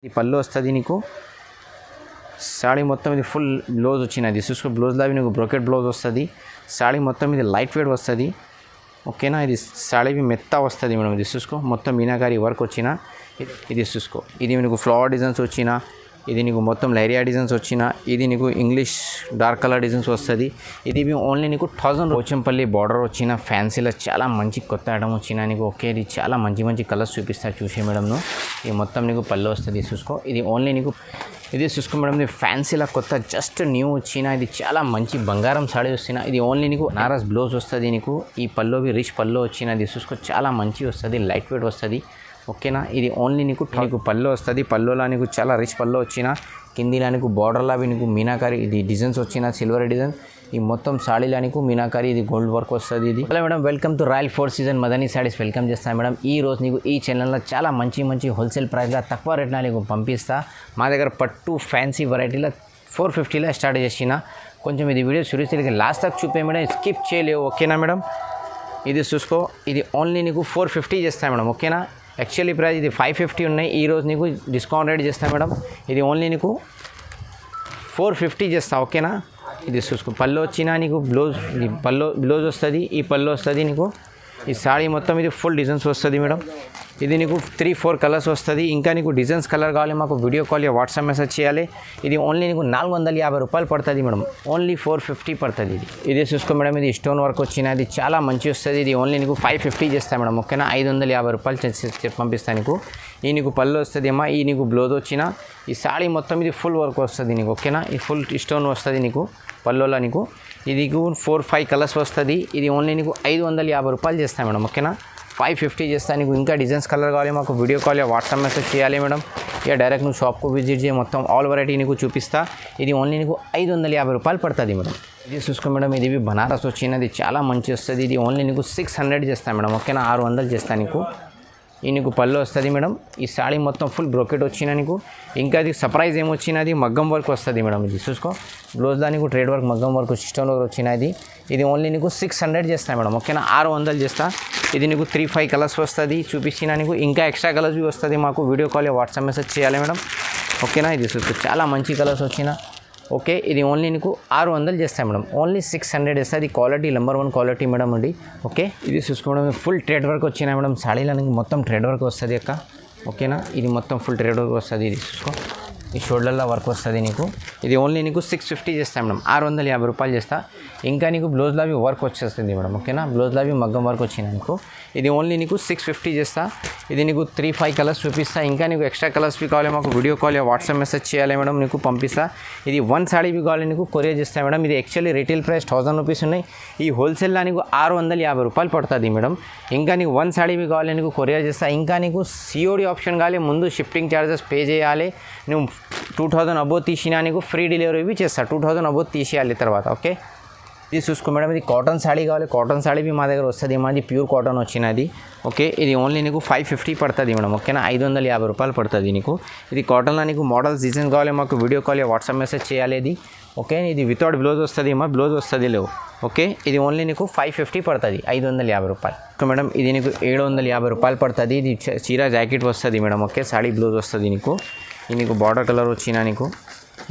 ఇది పళ్ళు వస్తుంది నీకు. సాడీ మొత్తం ఇది ఫుల్ బ్లౌజ్ వచ్చినది. చూసుకో బ్లౌజ్ లావి నీకు బ్రోకెట్ బ్లౌజ్ వస్తుంది. సాడీ మొత్తం ఇది లైట్ వెయిట్ వస్తుంది. ఓకేనా. ఇది సాడీ మెత్త వస్తుంది మేడం. ఇది చూసుకో మొత్తం మీనాకారి వర్క్ వచ్చిన ఇది చూసుకో. ఇది నీకు ఫ్లవర్ డిజైన్స్ వచ్చిన, ఇది నీకు మొత్తం లైరియా డిజైన్స్ వచ్చిన, ఇది నీకు ఇంగ్లీష్ డార్క్ కలర్ డిజైన్స్ వస్తుంది. ఇది ఓన్లీ నీకు 1000 పోచంపల్లి బార్డర్ వచ్చిన ఫ్యాన్సీలో చాలా మంచి కొత్త ఐటమ్ వచ్చిన నీకు. ఓకే, ఇది చాలా మంచి మంచి కలర్స్ చూపిస్తా చూసే మేడంను. ఇది మొత్తం నీకు పళ్ళు వస్తుంది చూసుకో. ఇది ఓన్లీ నీకు ఇది చూసుకో మేడం. ఇది ఫ్యాన్సీలో కొత్త జస్ట్ న్యూ వచ్చిన, ఇది చాలా మంచి బంగారం సాడీ వచ్చిన. ఇది ఓన్లీ నీకు నారాస్ బ్లౌజ్ వస్తుంది నీకు. ఈ పల్లోవి రిచ్ పల్లో వచ్చిన, ఇది చూసుకో చాలా మంచి వస్తుంది, లైట్ వెయిట్ వస్తుంది. ఓకేనా. ఇది ఓన్లీ నీకు పళ్ళు వస్తుంది. పల్లోలా నీకు చాలా రిచ్ పల్లో వచ్చిన, కిందిలా నీకు బార్డర్లా నీకు మీనాకారి ఇది డిజైన్స్ వచ్చిన, సిల్వర్ డిజైన్. ఈ మొత్తం సాడీలా నీకు మీనాకారి ఇది గోల్డ్ వర్క్ వస్తుంది. ఇది hello madam, welcome to royal 4 season Madani saris. Welcome చేస్తాను మేడం. ఈ రోజు నీకు ఈ ఛానల్లో చాలా మంచి మంచి హోల్సేల్ ప్రైస్లో తక్కువ రేట్లో నీకు పంపిస్తా. మా దగ్గర పట్టు ఫ్యాన్సీ వెరైటీలో 450లో స్టార్ట్ చేసిన. కొంచెం ఇది వీడియో సురేష్ లాస్ట్ తక్ చూపే మేడం, స్కిప్ చేయలేవు. ఓకేనా మేడం. ఇది చూసుకో. ఇది ఓన్లీ నీకు 450 చేస్తాను మేడం. ఓకేనా. యాక్చువల్లీ ప్రైస్ ఇది 550 ఉన్నాయి. ఈరోజు నీకు డిస్కౌంట్ రేట్ చేస్తాను మేడం. ఇది ఓన్లీ నీకు 450 చేస్తా. ఓకేనా. ఇది చూసుకో. పళ్ళు వచ్చినా నీకు బ్లౌజ్, ఇది బ్లౌజ్ వస్తుంది. ఈ పళ్ళు వస్తుంది నీకు. ఈ సాడీ మొత్తం ఇది ఫుల్ డిజైన్స్ వస్తుంది మేడం. ఇది నీకు 3-4 కలర్స్ వస్తుంది. ఇంకా నీకు డిజైన్స్ కలర్ కావాలి మాకు వీడియో కాల్ या వాట్సాప్ మెసేజ్ చేయాలి. ఇది ఓన్లీ నీకు 450 రూపాయలు పడుతుంది మేడం. ఓన్లీ 450 పడుతుంది. ఇది చూసుకో మేడం. ఇది స్టోన్ వర్క్ వచ్చిన, ఇది చాలా మంచి వస్తుంది. ఇది ఓన్లీ నీకు 550 చేస్తాను మేడం. ఓకేనా. 550 రూపాయలు పంపిస్తాను నీకు. ఈ నీకు పళ్ళు వస్తుంది అమ్మా. ఈ నీకు బ్లౌజ్ వచ్చిన, ఈ సాడీ మొత్తం ఇది ఫుల్ వర్క్ వస్తుంది నీకు. ఓకేనా. ఈ ఫుల్ స్టోన్ వస్తుంది నీకు పళ్ళులో నీకు. ఇది 4-5 కలర్స్ వస్తుంది. ఇది ఓన్లీ నీకు 550 రూపాయలు చేస్తాను మేడం. ఓకేనా. 550 చేస్తాను నీకు. ఇంకా డిజైన్స్ కలర్ కావాలి మాకు వీడియో కాల్ या వాట్సాప్ మెసేజ్ చేయాలి మేడం. ఇక డైరెక్ట్ నువ్వు షాప్కు విజిట్ చేయి, మొత్తం ఆల్ వెరైటీ నీకు చూపిస్తా. ఇది ఓన్లీ నీకు 550 రూపాయలు పడుతుంది మేడం. ఇది చూసుకో మేడం. ఇది బనారస్ వచ్చినది, చాలా మంచి వస్తుంది. ఇది ఓన్లీ నీకు 600 చేస్తాను మేడం. ఓకేనా. 600 చేస్తాను నీకు. ఈ నీకు పళ్ళు వస్తుంది మేడం. ఈ సాడీ మొత్తం ఫుల్ బ్రోకెట్ వచ్చిన నీకు. ఇంకా అది సర్ప్రైజ్ ఏమొచ్చినది మగ్గం వర్క్ వస్తుంది మేడం. ఇది చూసుకో. బ్లౌజ్లో నీకు ట్రేడ్ వర్క్ మగ్గం వర్క్ స్టోన్ వర్క్ వచ్చినది. ఇది ఓన్లీ నీకు 600 చేస్తాను మేడం. ఓకేనా. 600 చేస్తా. ఇది నీకు 3-5 కలర్స్ వస్తుంది చూపించిన నీకు. ఇంకా ఎక్స్ట్రా కలర్స్ వస్తుంది మాకు వీడియో కాల్ వాట్సాప్ మెసేజ్ చేయాలి మేడం. ఓకేనా. ఇది చూసుకో చాలా మంచి కలర్స్ వచ్చిన. ఓకే. ఇది ఓన్లీ నీకు 600 చేస్తాను మేడం. ఓన్లీ 600 చేస్తుంది. ఇది క్వాలిటీ నెంబర్ 1 క్వాలిటీ మేడం అండి. ఓకే. ఇది చూసుకోవడం ఫుల్ ట్రేడ్ వర్క్ వచ్చినా మేడం. సాడీలో నీకు మొత్తం ట్రేడ్ వర్క్ వస్తుంది అక్క. ఓకేనా. ఇది మొత్తం ఫుల్ ట్రేడ్ వర్క్ వస్తుంది. ఇది చూసుకో. ఈ షోల్డర్లో వర్క్ వస్తుంది నీకు. ఇది ఓన్లీ నీకు 650 చేస్తాను మేడం. 650 రూపాయలు చేస్తా. ఇంకా నీకు బ్లౌజ్లో అవి వర్క్ వచ్చేస్తుంది మేడం. ఓకేనా. బ్లౌజ్లో అవి మగ్గం వర్క్ వచ్చినా నీకు. ఇది ఓన్లీ నీకు 650 చేస్తా. ఇది నీకు 3-5 కలర్స్ చూపిస్తా. ఇంకా నీకు ఎక్స్ట్రా కలర్స్ బి కావాలి మాకు వీడియో కాల్ या వాట్సాప్ మెసేజ్ చేయాలి మేడం. నీకు పంపిస్తా. ఇది 1 సాడీ బి కావాలి నీకు కొరియర్ చేస్తా మేడం. ఇది యాక్చువల్లీ రిటైల్ ప్రైస్ 1000 రూపీస్ ఉన్నాయి. ఈ హోల్సేల్లో నీకు 650 రూపాయలు పడుతుంది మేడం. ఇంకా నీకు 1 సాడీ బి కావాలి నీకు కొరియర్ చేస్తా. ఇంకా నీకు COD ఆప్షన్ కావాలి, ముందు షిప్పింగ్ ఛార్జెస్ పే చేయాలి. నువ్వు 2000 అబోవ్ తీసినా నీకు ఫ్రీ డెలివరీ ఇవి చేస్తా. 2000 అబోవ్ తీసేయాలి తర్వాత. ఓకే. ఇది చూసుకో మేడం. ఇది కాటన్ సాడీ కావాలి. కాటన్ సాడీ మా దగ్గర వస్తుంది. మాది ప్యూర్ కాటన్ వచ్చినది. ఓకే. ఇది ఓన్లీ నీకు 550 పడుతుంది మేడం. ఓకేనా. 550 రూపాయలు పడుతుంది నీకు. ఇది కాటన్లో నీకు మోడల్స్ డిజైన్ కావాలి మాకు వీడియో కాల్ వాట్సాప్ మెసేజ్ చేయాలి. ఇది ఓకే. ఇది వితౌట్ బ్లౌజ్ వస్తుంది మా బ్లౌజ్ వస్తుంది లేవు. ఓకే. ఇది ఓన్లీ నీకు 550 పడుతుంది. 550 రూపాయలు. Okay madam. ఇది నీకు 750 రూపాయలు పడుతుంది. ఇది చీర జాకెట్ వస్తుంది మేడం. ఓకే. సాడీ బ్లౌజ్ వస్తుంది నీకు. ఇది నీకు బార్డర్ కలర్ వచ్చినా నీకు.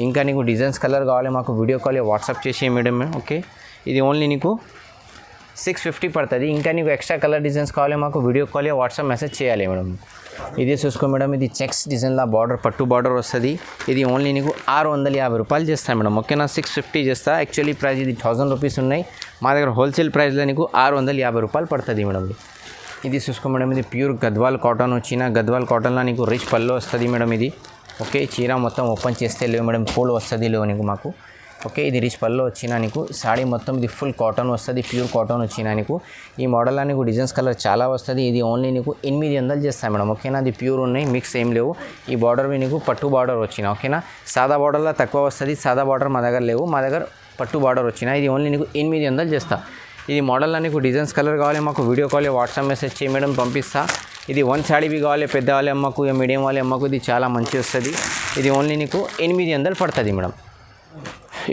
ఇంకా నీకు డిజైన్స్ కలర్ కావాలి మాకు వీడియో కాల్ వాట్సాప్ చేసే మేడం. ఓకే. ఇది ఓన్లీ నీకు 650 పడుతుంది. ఇంకా నీకు ఎక్స్ట్రా కలర్ డిజైన్స్ కావాలి మాకు వీడియో కాల్ వాట్సాప్ మెసేజ్ చేయాలి మేడం. ఇది చూసుకో మేడం. ఇది చెక్స్ డిజైన్లో బార్డర్ పట్టు బార్డర్ వస్తుంది. ఇది ఓన్లీ నీకు 650 రూపాయలు చేస్తాను మేడం. ఓకేనా. 650 చేస్తా. యాక్చువల్లీ ప్రైస్ ఇది 1000 రూపీస్ ఉన్నాయి. మా దగ్గర హోల్సేల్ ప్రైస్లో నీకు 650 రూపాయలు పడుతుంది మేడం. ఇది చూసుకో మేడం. ఇది ప్యూర్ గద్వాల్ కాటన్ వచ్చిన, గద్వాల్ కాటన్లో నీకు రిచ్ పళ్ళు వస్తుంది మేడం. ఇది ఓకే. చీర మొత్తం ఓపెన్ చేస్తే లేవు మేడం, పూలు వస్తుంది లేవు నీకు మాకు. ఓకే. ఇది రిచ్ పళ్ళు వచ్చినా నీకు. సాడీ మొత్తం ఇది ఫుల్ కాటన్ వస్తుంది, ప్యూర్ కాటన్ వచ్చినా నీకు. ఈ మోడల్లో నీకు డిజైన్స్ కలర్ చాలా వస్తుంది. ఇది ఓన్లీ నీకు 800 చేస్తాను మేడం. ఓకేనా. అది ప్యూర్ ఉన్నాయి, మిక్స్ ఏం లేవు. ఈ బార్డర్వి నీకు పట్టు బార్డర్ వచ్చిన. ఓకేనా. సాదా బార్డర్లో తక్కువ వస్తుంది. సాదా బార్డర్ మా దగ్గర లేవు. మా దగ్గర పట్టు బార్డర్ వచ్చిన. ఇది ఓన్లీ నీకు 800 చేస్తా. ఇది మోడల్లో నీకు డిజైన్స్ కలర్ కావాలి మాకు వీడియో కాల్ వాట్సాప్ మెసేజ్ చేయి మేడం, పంపిస్తా. ఇది 1 సాడీ బి కావాలి పెద్ద వాళ్ళ అమ్మకు, మీడియం వాళ్ళ అమ్మకు. ఇది చాలా మంచి వస్తుంది. ఇది ఓన్లీ నీకు 800 పడుతుంది మేడం.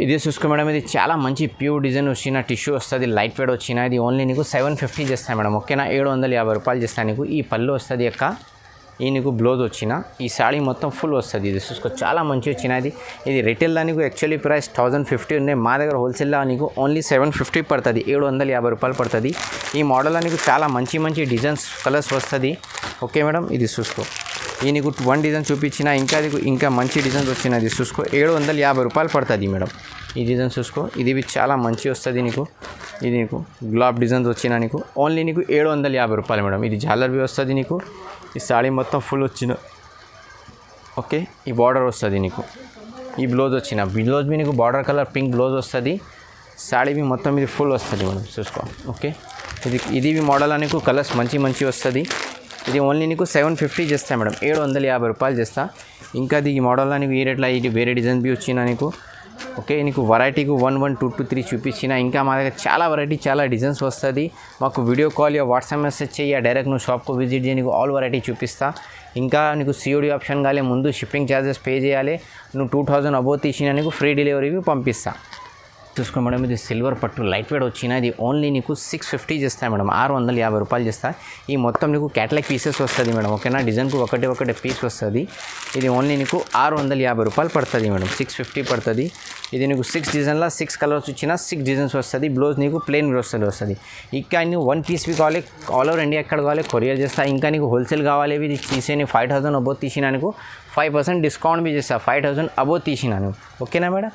ఇది చూసుకో మేడం. ఇది చాలా మంచి ప్యూర్ డిజైన్ వచ్చిన టిష్యూ వస్తుంది, లైట్ వెయిట్ వచ్చిన. ఇది ఓన్లీ నీకు 750 చేస్తాను మేడం. ఓకేనా. 750 రూపాయలు చేస్తాను నీకు. ఈ పళ్ళు వస్తుంది అక్క. ఈ నీకు బ్లౌజ్ వచ్చిన ఈ శారీ మొత్తం ఫుల్ వస్తుంది. ఇది చూసుకో చాలా మంచి వచ్చినది. ఇది రిటైల్లో నీకు యాక్చువల్లీ ప్రైస్ 1050 ఉన్నాయి. మా దగ్గర హోల్సేల్లో నీకు ఓన్లీ 750 పడుతుంది, 750 రూపాయలు పడుతుంది. ఈ మోడల్లో నీకు చాలా మంచి మంచి డిజైన్స్ కలర్స్ వస్తుంది. ఓకే మేడం, ఇది చూసుకో. ఈ నీకు 1 డిజైన్ చూపించిన ఇంకా మంచి డిజైన్స్ వచ్చినది చూసుకో. 750 రూపాయలు పడుతుంది మేడం. ఈ డిజైన్ చూసుకో, ఇది చాలా మంచి వస్తుంది నీకు. ఇది నీకు గులాబ్ డిజైన్స్ వచ్చిన నీకు ఓన్లీ నీకు 750 రూపాయలు మేడం. ఇది జాలర్ బి వస్తుంది నీకు. ఈ సాడీ మొత్తం ఫుల్ వచ్చిన. ఓకే, ఈ బార్డర్ వస్తుంది నీకు. ఈ బ్లౌజ్ వచ్చిన బ్లౌజ్ మీ నీకు బార్డర్ కలర్ పింక్ బ్లౌజ్ వస్తుంది. సాడీ బి మొత్తం ఇది ఫుల్ వస్తుంది మేడం చూసుకో. ఓకే, ఇది మోడల్ నీకు కలర్స్ మంచి వస్తుంది. ఇది ఓన్లీ నీకు 750 చేస్తా మేడం, 750 రూపాయలు చేస్తా. ఇంకా ఈ మోడల్లో నీకు ఈ రేట్లో ఇది వేరే డిజైన్ బి వచ్చిన నీకు. ఓకే, నీకు వెరైటీకు 1, 1, 2, 2, 3 చూపించిన. ఇంకా మా దగ్గర చాలా వెరైటీ చాలా డిజైన్స్ వస్తుంది. మాకు video call yeah WhatsApp message చేయి, డైరెక్ట్ నువ్వు షాప్కు విజిట్ చేయి, నీకు ఆల్ వెరైటీ చూపిస్తా. ఇంకా నీకు సిఓడి ఆప్షన్ కాలే, ముందు షిప్పింగ్ ఛార్జెస్ పే చేయాలి. నువ్వు 2000 అబోవ్ తీసిన నీకు ఫ్రీ డెలివరీ పంపిస్తా. చూసుకో మేడం, ఇది సిల్వర్ పట్టు లైట్ వెయిట్ వచ్చిన. ఇది ఓన్లీ నీకు 650 చేస్తా మేడం, 650 రూపాయలు చేస్తా. ఈ మొత్తం నీకు క్యాటలాగ్ పీసెస్ వస్తుంది మేడం. ఓకేనా, డిజైన్కు ఒకటే పీస్ వస్తుంది. ఇది ఓన్లీ నీకు 650 రూపాయలు పడుతుంది మేడం, 650 పడుతుంది. ఇది నీకు 6 డిజైన్లో 6 కలర్స్ వచ్చిన 6 డిజైన్స్ వస్తుంది. బ్లౌజ్ నీకు ప్లెయిన్ వస్తుంది. ఇంకా నీకు 1 పీస్ కావాలి, ఆల్ ఓవర్ ఇండియా ఎక్కడ కావాలి కొరియర్ చేస్తా. ఇంకా నీకు హోల్సేల్ కావాలి, ఇది తీసే 5000 అబోవ్ తీసిన నీకు 5% డిస్కౌంట్ బి చేస్తా. 5000 అబోవ్ తీసిన నువ్వు. ఓకేనా మేడం,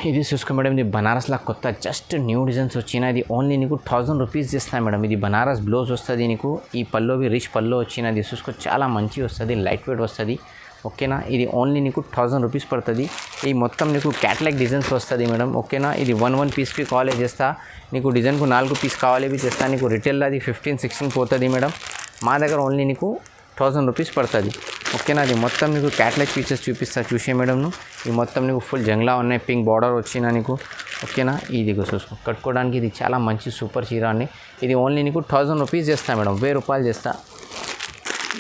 ఇది చూసుకో మేడం. ఇది బనారస్లో కొత్త జస్ట్ న్యూ డిజైన్స్ వచ్చిన. ఇది ఓన్లీ నీకు 1000 రూపీస్ చేస్తాను మేడం. ఇది బనారస్ బ్లౌజ్ వస్తుంది నీకు. ఈ పల్లోవి రిచ్ పల్లో వచ్చినది చూసుకో, చాలా మంచి వస్తుంది, లైట్ వెయిట్ వస్తుంది. ఓకేనా, ఇది ఓన్లీ నీకు 1000 రూపీస్ పడుతుంది. ఈ మొత్తం నీకు క్యాటలాగ్ డిజైన్స్ వస్తుంది మేడం. ఓకేనా, ఇది 1 పీస్కి కావాలి చేస్తా. నీకు డిజైన్కు 4 పీస్ కావాలి చేస్తా. నీకు రిటైల్లో అది 15-16 పోతుంది మేడం. మా దగ్గర ఓన్లీ నీకు 1000 రూపీస్ పడుతుంది. ఓకేనా, అది మొత్తం నీకు క్యాటలాగ్ పీసెస్ చూపిస్తా చూసే మేడంను. ఈ మొత్తం నీకు ఫుల్ జంగ్లా ఉన్నాయి, పింక్ బార్డర్ వచ్చిన నీకు. ఓకేనా, ఇది చూసుకో, కట్టుకోవడానికి ఇది చాలా మంచి సూపర్ చీర అండి. ఇది ఓన్లీ నీకు 1000 రూపీస్ చేస్తా మేడం, 1000 రూపాయలు చేస్తా.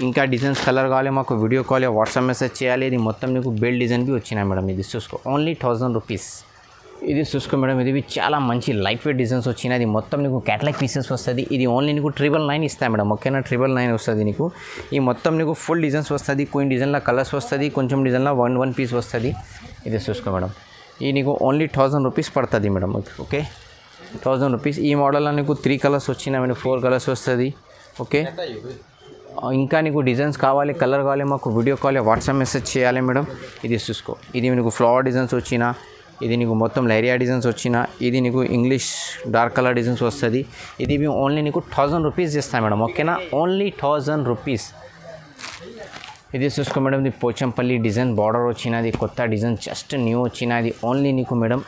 ఇంకా డిజైన్స్ కలర్ కావాలి మాకు వీడియో కాల్ వాట్సాప్ మెసేజ్ చేయాలి. ఇది మొత్తం నీకు బెల్ డిజైన్ బి వచ్చినాయి మేడం. ఇది చూసుకో, ఓన్లీ 1000 రూపీస్. ఇది చూసుకో మేడం, ఇది చాలా మంచి లైట్ వెయిట్ డిజైన్స్ వచ్చినాయి. ఇది మొత్తం నీకు క్యాటలాగ్ పీసెస్ వస్తుంది. ఇది ఓన్లీ నీకు 999 ఇస్తాయి మేడం. ఓకేనా, 999 వస్తుంది నీకు. ఈ మొత్తం నీకు ఫుల్ డిజైన్స్ వస్తుంది. కొన్ని డిజైన్లో కలర్స్ వస్తుంది, కొంచెం డిజైన్లో 1 పీస్ వస్తుంది. ఇది చూసుకో మేడం, ఇది నీకు ఓన్లీ 1000 రూపీస్ పడుతుంది మేడం. Okay, 1000 rupees. ఈ మోడల్లో నీకు 3 కలర్స్ వచ్చినాయి మేడం, 4 కలర్స్ వస్తుంది. ఓకే, ఇంకా నీకు డిజైన్స్ కావాలి, కలర్ కావాలి, మాకు వీడియో కాల్ వాట్సాప్ మెసేజ్ చేయాలి మేడం. ఇది చూసుకో, ఇది నీకు ఫ్లవర్ డిజైన్స్ వచ్చిన. ఇది నీకు మొత్తం లైరియా డిజైన్స్ వచ్చిన. ఇది నీకు ఇంగ్లీష్ డార్క్ కలర్ డిజైన్స్ వస్తుంది. ఇది ఓన్లీ నీకు 1000 రూపీస్ చేస్తాను మేడం. ఓకేనా, ఓన్లీ 1000 రూపీస్. ఇది చూసుకో మేడం, ఇది పోచంపల్లి డిజైన్ బార్డర్ వచ్చినది, కొత్త డిజైన్ జస్ట్ న్యూ వచ్చినది. ఓన్లీ నీకు మేడం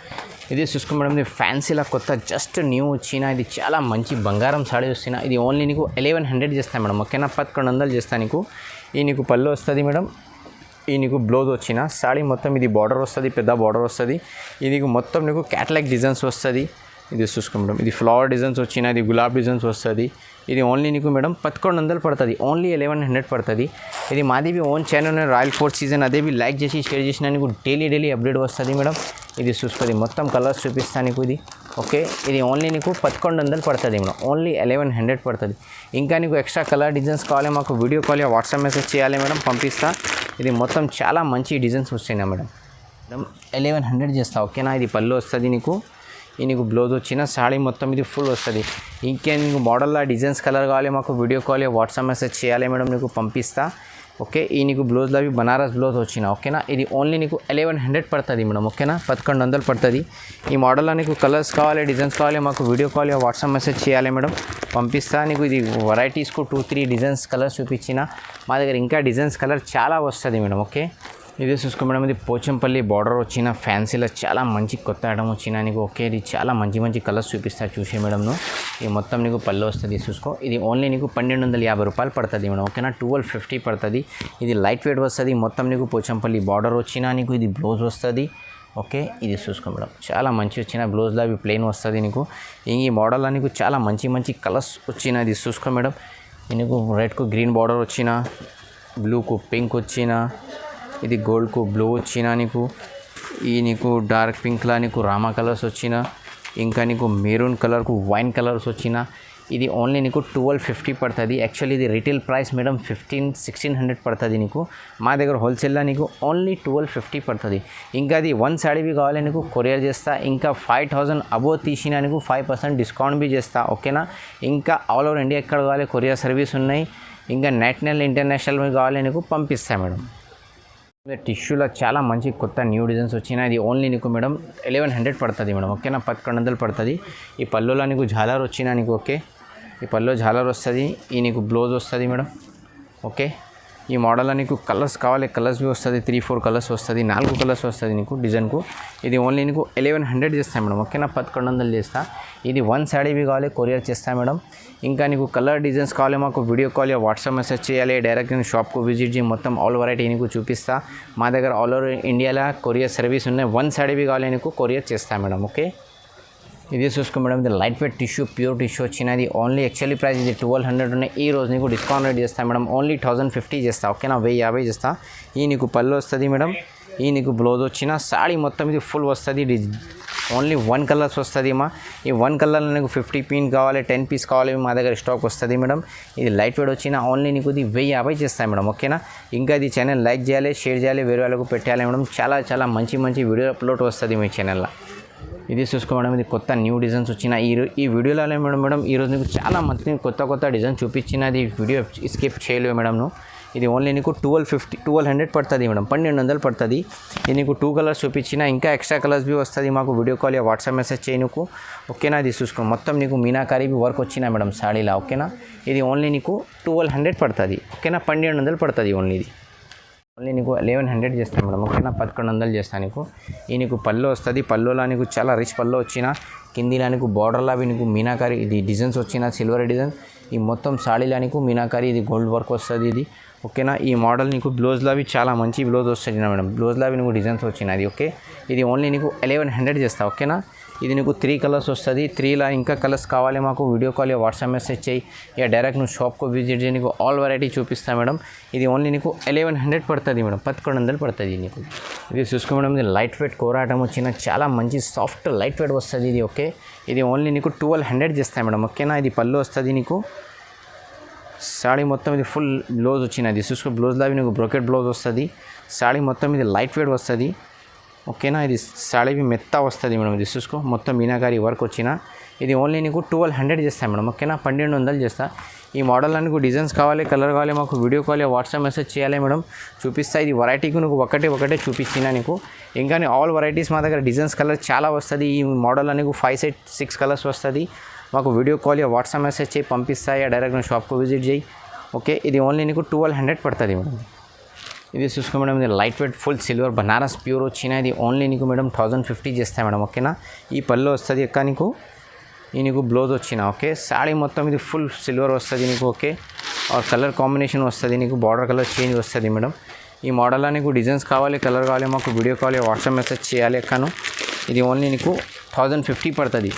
ఇది చూసుకో మేడం, ఇది ఫ్యాన్సీలా కొత్త జస్ట్ న్యూ వచ్చిన. ఇది చాలా మంచి బంగారం సాడీ వస్తున్న. ఇది ఓన్లీ నీకు 1100 చేస్తాను మేడం. ఓకేనా, 1100 చేస్తాను నీకు. ఈ నీకు పళ్ళు వస్తుంది మేడం. ఈ నీకు బ్లౌజ్ వచ్చిన సాడీ మొత్తం ఇది బార్డర్ వస్తుంది, పెద్ద బార్డర్ వస్తుంది. ఇది మొత్తం నీకు క్యాటలాగ్ డిజైన్స్ వస్తుంది. ఇది చూసుకో మేడం, ఇది ఫ్లవర్ డిజైన్స్ వచ్చిన, ఇది గులాబ్ డిజైన్స్ వస్తుంది. ఇది ఓన్లీ నీకు మేడం 1100 పడుతుంది, ఓన్లీ 1100 పడుతుంది. ఇది మాది own channel royal fort season. అదే లైక్ చేసి షేర్ చేసిన నీకు డైలీ అప్డేట్ వస్తుంది మేడం. ఇది చూసుకోండి, మొత్తం కలర్స్ చూపిస్తాను నీకు. ఇది ఓకే, ఇది ఓన్లీ నీకు 1100 పడుతుంది మేడం, ఓన్లీ 1100 పడుతుంది. ఇంకా నీకు ఎక్స్ట్రా కలర్ డిజైన్స్ కావాలి, మాకు వీడియో కాల్ వాట్సాప్ మెసేజ్ చేయాలి మేడం, పంపిస్తా. ఇది మొత్తం చాలా మంచి డిజైన్స్ వస్తున్నాయి మేడం. 1100 చేస్తా. ఓకేనా, ఇది పళ్ళు వస్తుంది నీకు. ఈ నీకు బ్లౌజ్ వచ్చిన సాడీ మొత్తం ఇది ఫుల్ వస్తుంది. ఇంకే నీకు మోడల్లో డిజైన్స్ కలర్ కావాలి, మాకు వీడియో కాల్ వాట్సాప్ మెసేజ్ చేయాలి మేడం, నీకు పంపిస్తా. ఓకే, ఈ నీకు బ్లౌజ్లో అవి బనారస్ బ్లౌజ్ వచ్చిన. ఓకేనా, ఇది ఓన్లీ నీకు 1100 పడుతుంది మేడం. ఓకేనా, 1100 పడుతుంది. ఈ మోడల్లో నీకు కలర్స్ కావాలి, డిజైన్స్ కావాలి, మాకు వీడియో కాల్ వాట్సాప్ మెసేజ్ చేయాలి మేడం, పంపిస్తా. నీకు ఇది వెరైటీస్కు 2-3 డిజైన్స్ కలర్స్ చూపించిన. మా దగ్గర ఇంకా డిజైన్స్ కలర్ చాలా వస్తుంది మేడం. ఓకే, ఇది చూసుకో మేడం, ఇది పోచంపల్లి బార్డర్ వచ్చిన ఫ్యాన్సీలో చాలా మంచి కొత్త ఐటమ్ వచ్చిన నీకు. ఓకే, ఇది చాలా మంచి కలర్స్ చూపిస్తా చూసే మేడం. ఇది మొత్తం నీకు పళ్ళు వస్తుంది చూసుకో. ఇది ఓన్లీ నీకు 1250 రూపాయలు పడుతుంది మేడం. ఓకేనా, 1250 పడుతుంది. ఇది లైట్ వెయిట్ వస్తుంది. మొత్తం నీకు పోచంపల్లి బార్డర్ వచ్చిన నీకు. ఇది బ్లౌజ్ వస్తుంది. ఓకే, ఇది చూసుకో మేడం, చాలా మంచి వచ్చిన బ్లౌజ్లో అవి ప్లెయిన్ వస్తుంది నీకు. ఈ మోడల్లో నీకు చాలా మంచి కలర్స్ వచ్చిన. ఇది చూసుకో మేడం, నీకు రెడ్కు గ్రీన్ బార్డర్ వచ్చిన, బ్లూకు పింక్ వచ్చిన, ఇది గోల్డ్కు బ్లూ వచ్చిన నీకు. ఈ నీకు డార్క్ పింక్లా నీకు రామా కలర్స్ వచ్చిన. ఇంకా నీకు మెరూన్ కలర్కు వైన్ కలర్స్ వచ్చిన. ఇది ఓన్లీ నీకు 1250 పడుతుంది. యాక్చువల్లీ ఇది రిటైల్ ప్రైస్ మేడం 1600 పడుతుంది నీకు. మా దగ్గర హోల్సేల్లో నీకు ఓన్లీ 1250 పడుతుంది. ఇంకా అది 1 సాడీవి కావాలి నీకు కొరియర్ చేస్తా. ఇంకా 5000 అబోవ్ తీసినా నీకు 5% డిస్కౌంట్ బి చేస్తా. ఓకేనా. ఇంకా ఆల్ ఓవర్ ఇండియా ఎక్కడ కావాలి కొరియర్ సర్వీస్ ఉన్నాయి. ఇంకా నేషనల్ ఇంటర్నేషనల్ కావాలి నీకు పంపిస్తా మేడం. టిష్యూలో చాలా మంచి కొత్త న్యూ డిజైన్స్ వచ్చినాయి. ఇది ఓన్లీ నీకు మేడం 1100 పడుతుంది మేడం. ఓకేనా. 1100 పడుతుంది. ఈ పళ్ళులో నీకు జాలర్ వచ్చినా నీకు. ఓకే. ఈ పళ్ళు జాలర్ వస్తుంది. ఈ నీకు బ్లౌజ్ వస్తుంది మేడం. ఓకే. ఈ మోడల్లో నీకు కలర్స్ కావాలి కలర్స్ బి వస్తుంది. 3-4 కలర్స్ వస్తుంది. 4 కలర్స్ వస్తుంది నీకు డిజైన్కు. ఇది ఓన్లీ నీకు 1100 చేస్తాను మేడం. ఓకేనా. 1100 చేస్తా. ఇది 1 సాడీవి కావాలి కొరియర్ చేస్తా మేడం. ఇంకా నీకు కలర్ డిజైన్స్ కావాలి మాకు వీడియో కాల్ వాట్సాప్ మెసేజ్ చేయాలి. డైరెక్ట్ నేను షాప్కు విజిట్ చేయి మొత్తం ఆల్ వెరైటీ నీకు చూపిస్తా. మా దగ్గర ఆల్ ఓవర్ ఇండియాలో కొరియర్ సర్వీస్ ఉన్నాయి. 1 సాడీవి కావాలి నీకు కొరియర్ చేస్తా మేడం. ఓకే. ఇది చూసుకో మేడం. ఇది light weight tissue pure tissue వచ్చినది. ఓన్లీ యాక్చువల్లీ ప్రైస్ ఇది 1200 ఉన్నాయి. ఈ రోజు నీకు డిస్కౌంట్ రేట్ చేస్తా మేడం. ఓన్లీ 1050 చేస్తా. ఓకేనా. 1050 చేస్తా. ఈ నీకు పళ్ళు వస్తుంది మేడం. ఈ నీకు బ్లౌజ్ వచ్చిన సాడీ మొత్తం ఇది ఫుల్ వస్తుంది. ఓన్లీ 1 కలర్స్ వస్తుంది మా. ఈ 1 కలర్లో నీకు 50 పీస్ కావాలి 10 పీస్ కావాలి మా దగ్గర స్టాక్ వస్తుంది మేడం. ఇది లైట్ వెయిట్ వచ్చిన ఓన్లీ నీకు ఇది 1050 చేస్తాయి మేడం. ఓకేనా. ఇంకా ఇది ఛానల్ లైక్ చేయాలి షేర్ చేయాలి వేరే వాళ్ళకు పెట్టాలి మేడం. చాలా మంచి వీడియో అప్లోడ్ వస్తుంది మీ ఛానల్లో. ఇది చూసుకో మేడం. ఇది కొత్త న్యూ డిజైన్స్ వచ్చిన ఈ వీడియోలో మేడం ఈరోజు నీకు చాలా మంచి కొత్త డిజైన్ చూపించినది. వీడియో స్కిప్ చేయలేవు మేడం నువ్వు. ఇది ఓన్లీ నీకు 1200 పడుతుంది మేడం. 1200 పడుతుంది. ఇది నీకు 2 కలర్స్ చూపించిన ఇంకా ఎక్స్ట్రా కలర్స్ బి వస్తుంది మాకు వీడియో కాల్ వాట్సాప్ మెసేజ్ చేయి నీకు. ఓకేనా. ఇది చూసుకో మొత్తం నీకు మీనాకారి వర్క్ వచ్చినా మేడం సాడీలా. ఓకేనా. ఇది ఓన్లీ నీకు 1200 పడుతుంది. ఓకేనా. 1200 పడుతుంది ఓన్లీ. ఇది ఓన్లీ నీకు 1100 చేస్తాను మేడం. ఓకేనా. 1100 చేస్తాను నీకు. ఈ నీకు పళ్ళు వస్తుంది. పళ్ళులో నీకు చాలా రిచ్ పళ్ళు వచ్చిన కిందిలో నీకు బార్డర్లో అవి నీకు మీనాకారి ఇది డిజైన్స్ వచ్చిన సిల్వర్ డిజైన్. ఈ మొత్తం సాడీలో నీకు మీనాకారి ఇది గోల్డ్ వర్క్ వస్తుంది ఇది. ఓకేనా. ఈ మోడల్ నీకు బ్లౌజ్లో అవి చాలా మంచి బ్లౌజ్ వస్తుంది మేడం. బ్లౌజ్లో అవి నీకు డిజైన్స్ వచ్చినది. ఓకే. ఇది ఓన్లీ నీకు 1100 చేస్తా. ఓకేనా. ఇది నీకు 3 కలర్స్ వస్తుంది. 3లా ఇంకా కలర్స్ కావాలి మాకు వీడియో కాల్ వాట్సాప్ మెసేజ్ చేయి. ఇక డైరెక్ట్ నువ్వు షాప్కు విజిట్ చేయి నీకు ఆల్ వెరైటీ చూపిస్తా మేడం. ఇది ఓన్లీ నీకు 1100 పడుతుంది మేడం. 1100 పడుతుంది నీకు. ఇది చూసుకో మేడం. ఇది లైట్ వెయిట్ కోరాటం వచ్చిన చాలా మంచి సాఫ్ట్ లైట్ వెయిట్ వస్తుంది ఇది. ఓకే. ఇది ఓన్లీ నీకు 1200 చేస్తాయి మేడం. ఓకేనా. ఇది పళ్ళు వస్తుంది నీకు. సాడీ మొత్తం ఇది ఫుల్ బ్లౌజ్ వచ్చినది. చూసుకో బ్లౌజ్లో అవి నీకు బ్రోకెట్ బ్లౌజ్ వస్తుంది. సాడీ మొత్తం ఇది లైట్ వెయిట్ వస్తుంది. ఓకేనా. ఇది సాడీవి మెత్త వస్తుంది మేడం. ఇది చూసుకో మొత్తం మీనాకారి వర్క్ వచ్చిన ఇది ఓన్లీ నీకు 1200 చేస్తాను మేడం. ఓకేనా. 1200 చేస్తా. ఈ మోడల్లో నీకు డిజైన్స్ కావాలి కలర్ కావాలి మాకు వీడియో కాల్ వాట్సాప్ మెసేజ్ చేయాలి మేడం. చూపిస్తా. ఇది వెరైటీకి నీకు ఒకటే చూపించినా నీకు. ఇంకా ఆల్ వెరైటీస్ మా దగ్గర డిజైన్స్ కలర్ చాలా వస్తుంది. ఈ మోడల్లో నీకు 5-6 కలర్స్ వస్తుంది. మాకు వీడియో కాల్ వాట్సాప్ మెసేజ్ చేయి పంపిస్తా. డైరెక్ట్ నువ్వు షాప్కు విజిట్ చేయి. ఓకే. ఇది ఓన్లీ నీకు 1200 పడుతుంది మేడం. ఇది చూసుకో మేడం. ఇది light weight full silver Banaras pure వచ్చిన ఇది ఓన్లీ నీకు మేడం 1050 చేస్తాయి మేడం. ఓకేనా. ఈ పళ్ళు వస్తుంది ఎక్క నీకు. ఈ నీకు బ్లౌజ్ వచ్చిన. ఓకే. సాడీ మొత్తం ఇది ఫుల్ సిల్వర్ వస్తుంది నీకు. ఓకే. కలర్ కాంబినేషన్ వస్తుంది నీకు. బార్డర్ కలర్ చేంజ్ వస్తుంది మేడం. ఈ మోడల్లో నీకు డిజైన్స్ కావాలి కలర్ కావాలి మాకు వీడియో కాల్ వాట్సాప్ మెసేజ్ చేయాలి ఎక్కను. ఇది ఓన్లీ నీకు 1050 పడుతుంది.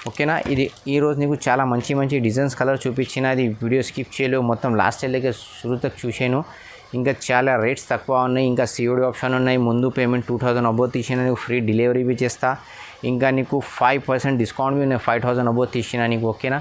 ఓకేనా. ఇది ఈరోజు నీకు చాలా మంచి డిజైన్స్ కలర్ చూపించిన అది వీడియో స్కిప్ చేయలేవు. మొత్తం లాస్ట్ వెళ్ళకే శురు తక్ చూసాను. ఇంకా చాలా రేట్స్ తక్కువ ఉన్నాయి. ఇంకా సిఓడి ఆప్షన్ ఉన్నాయి. ముందు పేమెంట్ 2000 అబోవ్ తీసినా నీకు ఫ్రీ డెలివరీ బి చేస్తా. ఇంకా నీకు 5% డిస్కౌంట్ బి ఉన్నాయి. 5000 అబోవ్ తీసినా నీకు. ఓకేనా.